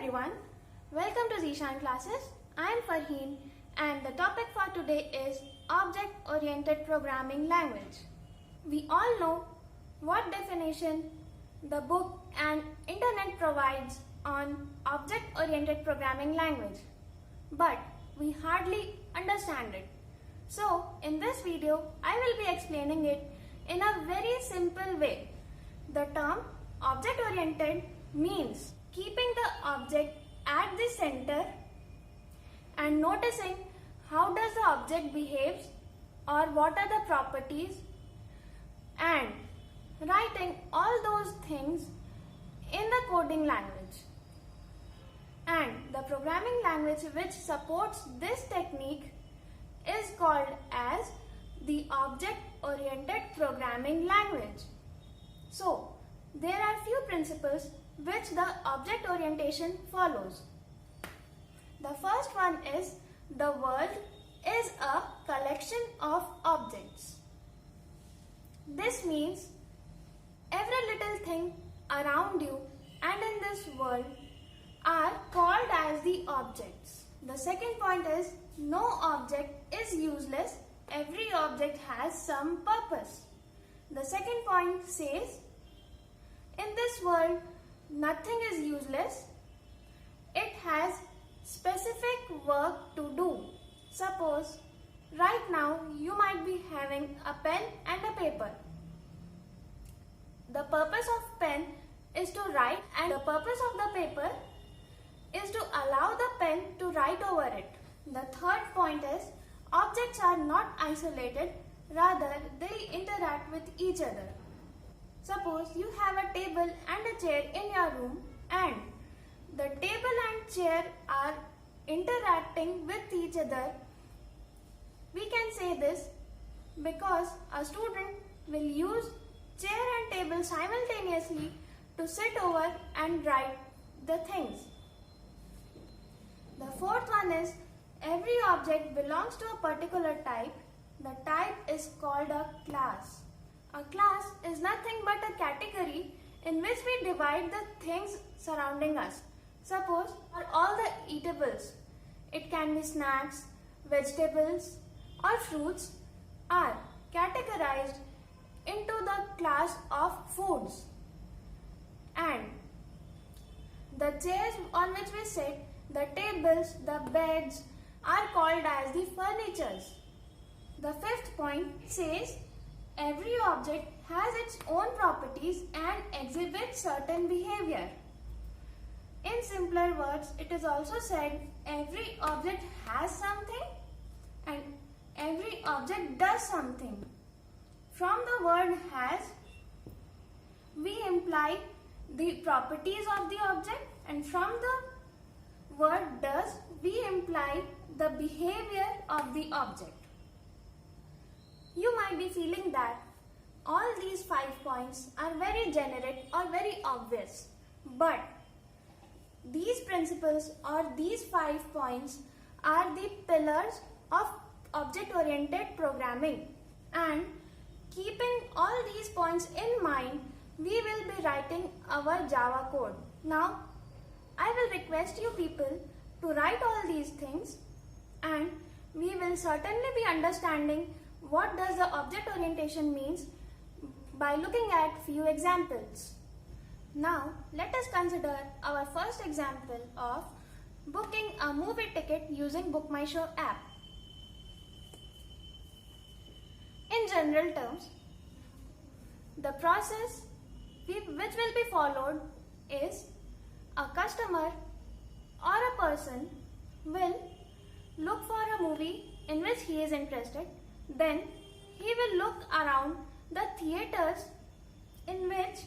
everyone, welcome to Zishan classes. I am Farheen and the topic for today is Object-Oriented Programming Language. We all know what definition the book and internet provides on Object-Oriented Programming Language, but we hardly understand it. So in this video, I will be explaining it in a very simple way. The term object-oriented means keeping the object at the center and noticing how does the object behaves or what are the properties and writing all those things in the coding language. And the programming language which supports this technique is called as the object-oriented programming language. So, there are few principles which the object orientation follows. The first one is the world is a collection of objects. This means every little thing around you and in this world are called as the objects. The second point is no object is useless. Every object has some purpose. The second point says in this world nothing is useless. It has specific work to do. Suppose right now you might be having a pen and a paper. The purpose of pen is to write and the purpose of the paper is to allow the pen to write over it. The third point is objects are not isolated, rather they interact with each other. Suppose you have a table and a chair in your room and the table and chair are interacting with each other. We can say this because a student will use chair and table simultaneously to sit over and write the things. The fourth one is every object belongs to a particular type. The type is called a class. A class is nothing but a category in which we divide the things surrounding us. Suppose are all the eatables. It can be snacks, vegetables or fruits are categorized into the class of foods. And the chairs on which we sit, the tables, the beds are called as the furnitures. The fifth point says every object has its own properties and exhibits certain behavior. In simpler words, it is also said every object has something and every object does something. From the word has, we imply the properties of the object, and from the word does, we imply the behavior of the object. You might be feeling that all these 5 points are very generic or very obvious, but these principles or these 5 points are the pillars of object-oriented programming, and keeping all these points in mind, we will be writing our Java code. Now, I will request you people to write all these things and we will certainly be understanding what does the object orientation means by looking at few examples. Now, let us consider our first example of booking a movie ticket using Book My Show app. In general terms, the process which will be followed is a customer or a person will look for a movie in which he is interested. Then he will look around the theaters in which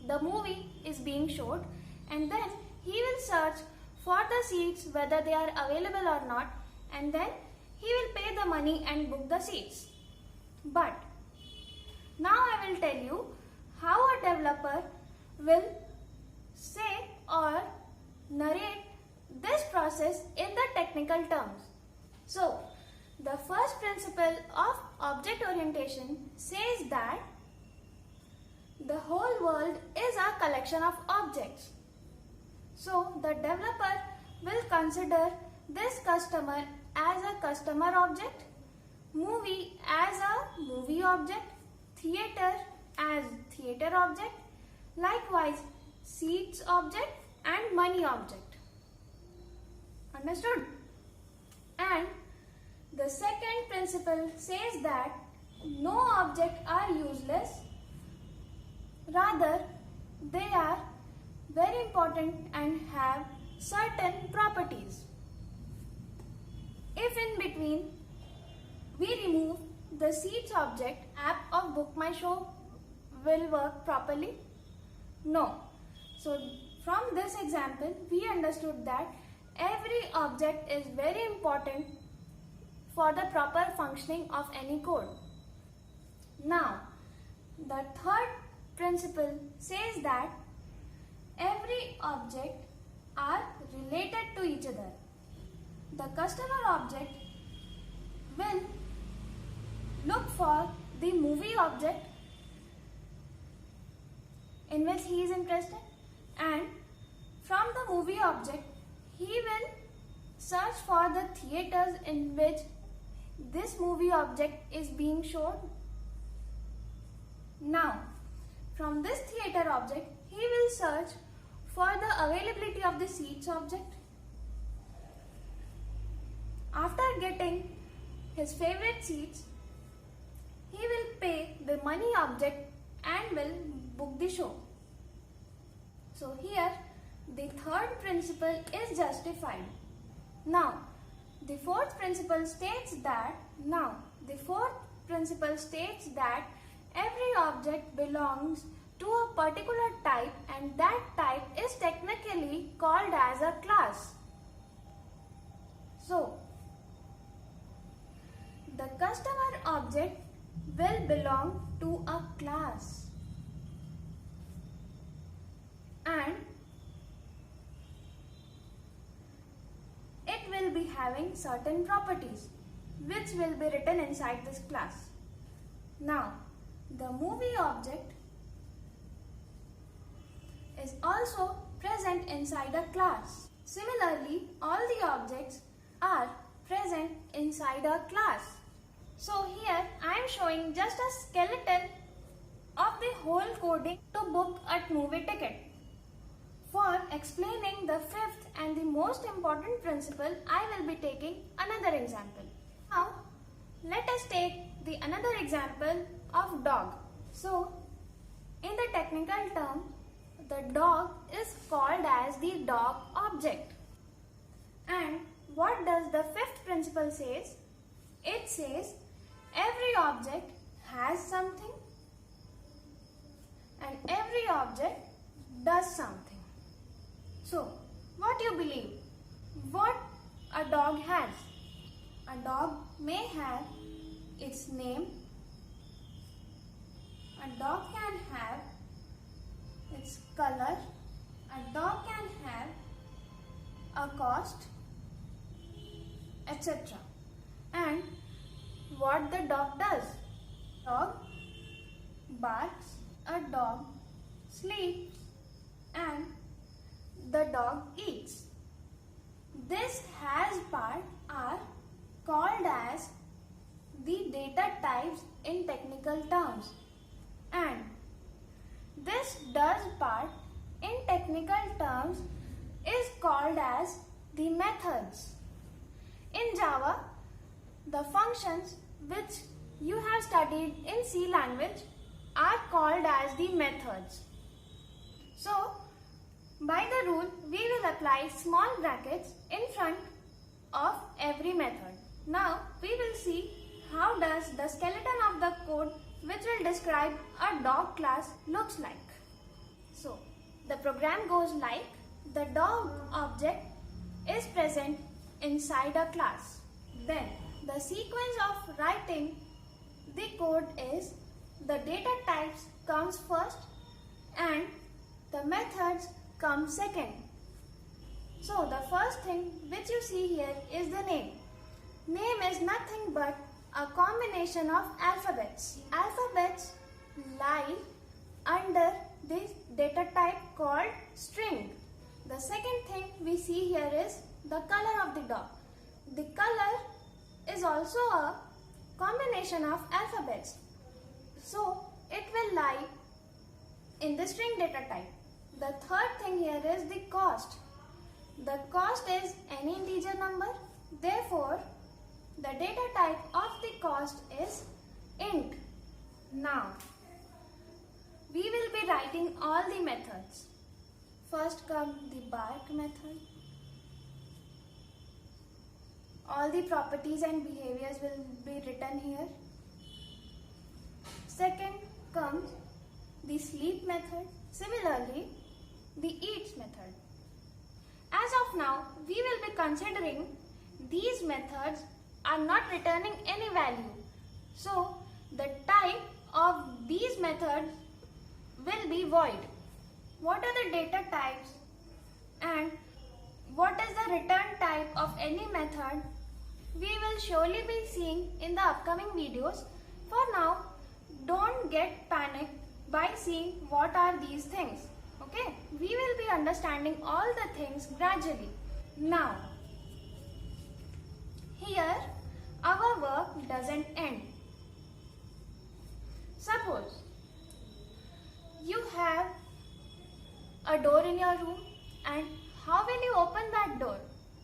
the movie is being showed, and then he will search for the seats whether they are available or not, and then he will pay the money and book the seats. But now I will tell you how a developer will say or narrate this process in the technical terms. So, the first principle of object orientation says that the whole world is a collection of objects. So the developer will consider this customer as a customer object, movie as a movie object, theater as theater object, likewise seats object and money object. Understood? And the second principle says that no objects are useless, rather they are very important and have certain properties. If in between we remove the seats object, app of Book My Show will work properly? No. So from this example we understood that every object is very important for the proper functioning of any code. Now the third principle says that every object are related to each other. The customer object will look for the movie object in which he is interested, and from the movie object he will search for the theaters in which this movie object is being shown. Now from this theater object he will search for the availability of the seats object. After getting his favorite seats, he will pay the money object and will book the show. So here the third principle is justified. Now the fourth principle states that every object belongs to a particular type and that type is technically called as a class. So the customer object will belong to a class and it will be having certain properties which will be written inside this class. Now the movie object is also present inside a class. Similarly, all the objects are present inside a class. So here I am showing just a skeleton of the whole coding to book a movie ticket. For explaining the fifth and the most important principle, I will be taking another example. Now let us take the another example of dog. So in the technical term, the dog is called as the dog object. And what does the fifth principle says? It says every object has something and every object does something. So what do you believe? What a dog has? A dog may have its name. A dog can have its color. A dog can have a cost, etc. And what the dog does? Dog barks, a dog sleeps, and the dog eats. This has part are called as the data types in technical terms, and this does part in technical terms is called as the methods. In Java, the functions which you have studied in C language are called as the methods. So, by the rule, we will apply small brackets in front of every method. Now, we will see how does the skeleton of the code which will describe a dog class looks like. So, the program goes like the dog object is present inside a class. Then, the sequence of writing the code is the data types comes first and the methods come second. So, the first thing which you see here is the name. Name is nothing but a combination of alphabets. Alphabets lie under this data type called string. The second thing we see here is the color of the dog. The color is also a combination of alphabets. So it will lie in the string data type. The third thing here is the cost. The cost is any integer number. Therefore, the data type of the cost is int. Now, we will be writing all the methods. First comes the bark method. All the properties and behaviors will be written here. Second comes the sleep method. Similarly, the eats method. As of now, we will be considering these methods are not returning any value. So, the type of these methods will be void. What are the data types and what is the return type of any method? We will surely be seeing in the upcoming videos. For now, don't get panicked by seeing what are these things. Okay, we will be understanding all the things gradually. Now, here our work doesn't end. Suppose you have a door in your room, and how will you open that door?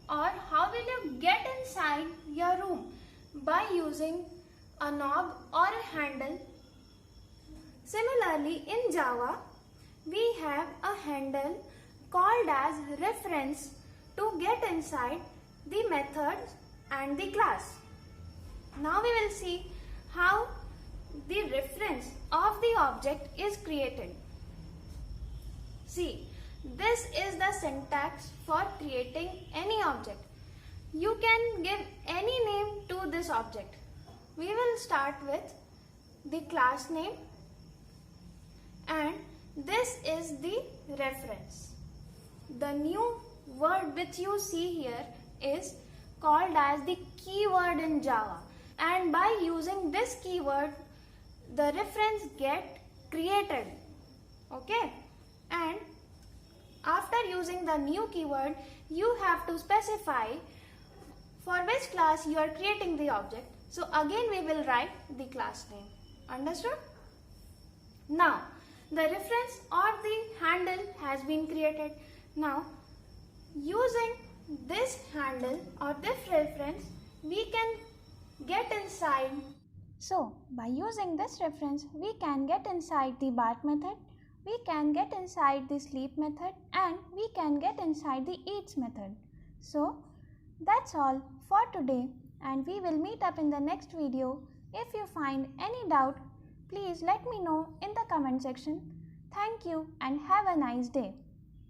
Or how will you get inside your room? By using a knob or a handle. Similarly, in Java, we have a handle called as reference to get inside the methods and the class. Now we will see how the reference of the object is created. See, this is the syntax for creating any object. You can give any name to this object. We will start with the class name, and this is the reference. The new word which you see here is called as the keyword in Java, and by using this keyword the reference get created. Okay, and after using the new keyword, you have to specify for which class you are creating the object. So again we will write the class name. Understood? Now the reference or the handle has been created. Now using this handle or this reference, we can get inside. So by using this reference, we can get inside the bark method, we can get inside the sleep method, and we can get inside the eats method. So that's all for today, and we will meet up in the next video. If you find any doubt, please let me know in the comment section. Thank you and have a nice day.